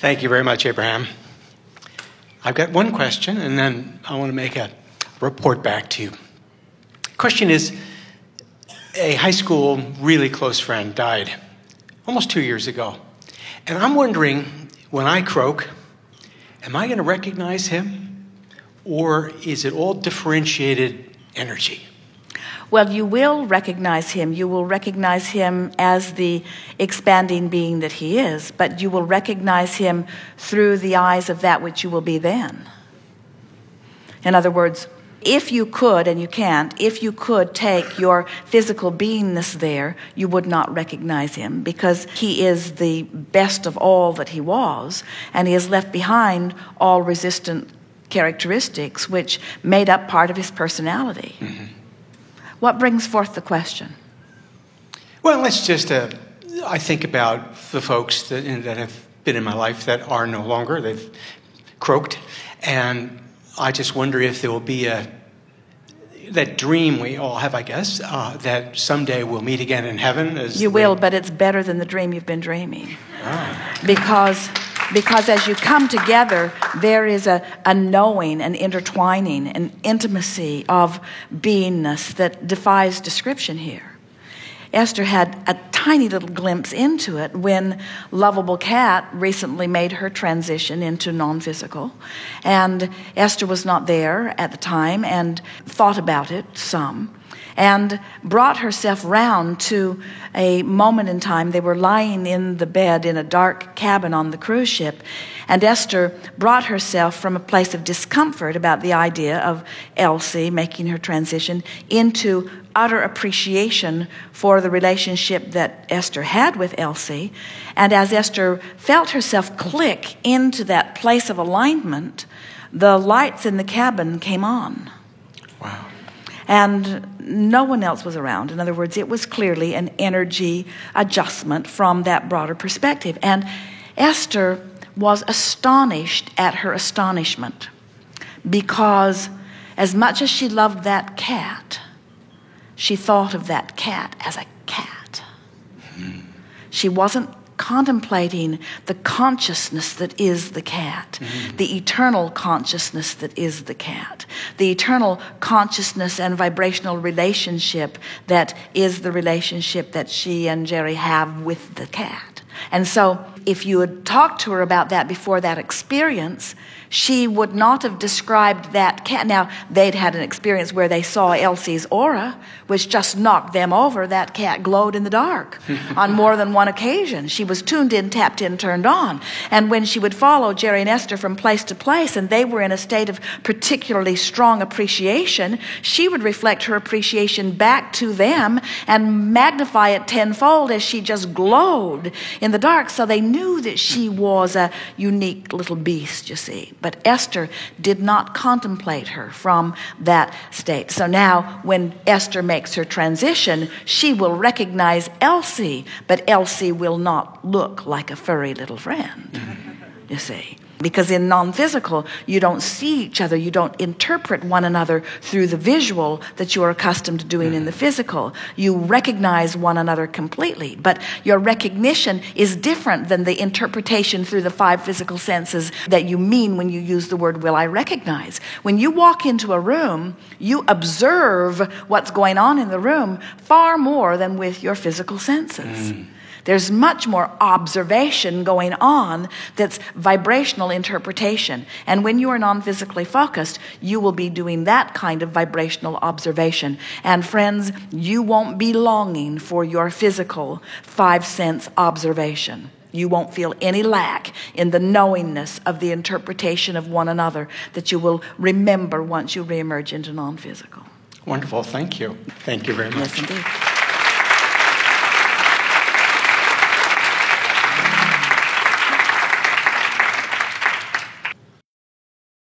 Thank you very much, Abraham. I've got one question, and then I want to make a report back to you. Question is, a high school really close friend died almost 2 years ago. And I'm wondering, when I croak, am I going to recognize him? Or is it all differentiated energy? Well, you will recognize him. You will recognize him as the expanding being that he is, but you will recognize him through the eyes of that which you will be then. In other words, if you could, and you can't, if you could take your physical beingness there, you would not recognize him, because he is the best of all that he was, and he has left behind all resistant characteristics which made up part of his personality. Mm-hmm. What brings forth the question? Well, let's just, I think about the folks that have been in my life that are no longer. They've croaked. And I just wonder if there will be that dream we all have, I guess, that someday we'll meet again in heaven. You will, but it's better than the dream you've been dreaming. Ah. Because as you come together, there is a knowing, an intertwining, an intimacy of beingness that defies description here. Esther had a tiny little glimpse into it when Lovable Cat recently made her transition into non-physical. And Esther was not there at the time and thought about it some, and brought herself round to a moment in time. They were lying in the bed in a dark cabin on the cruise ship, and Esther brought herself from a place of discomfort about the idea of Elsie making her transition into utter appreciation for the relationship that Esther had with Elsie. And as Esther felt herself click into that place of alignment, the lights in the cabin came on. Wow. And no one else was around. In other words, it was clearly an energy adjustment from that broader perspective. And Esther was astonished at her astonishment, because as much as she loved that cat, she thought of that cat as a cat. Mm-hmm. She wasn't contemplating the consciousness that is the cat, mm-hmm. the eternal consciousness that is the cat, the eternal consciousness and vibrational relationship that is the relationship that she and Jerry have with the cat. And so if you had talked to her about that before that experience, she would not have described that cat. Now, they'd had an experience where they saw Elsie's aura, which just knocked them over. That cat glowed in the dark on more than one occasion. She was tuned in, tapped in, turned on. And when she would follow Jerry and Esther from place to place, and they were in a state of particularly strong appreciation, she would reflect her appreciation back to them and magnify it tenfold as she just glowed in the dark. So they knew that she was a unique little beast, you see. But Esther did not contemplate her from that state. So now when Esther makes her transition, she will recognize Elsie, but Elsie will not look like a furry little friend, you see. Because in non-physical, you don't see each other. You don't interpret one another through the visual that you are accustomed to doing in the physical. You recognize one another completely. But your recognition is different than the interpretation through the 5 physical senses that you mean when you use the word will I recognize. When you walk into a room, you observe what's going on in the room far more than with your physical senses. There's much more observation going on that's vibrational interpretation. And when you are non-physically focused, you will be doing that kind of vibrational observation. And friends, you won't be longing for your physical 5-sense observation. You won't feel any lack in the knowingness of the interpretation of one another that you will remember once you reemerge into non-physical. Wonderful. Thank you. Thank you very much. Yes, indeed.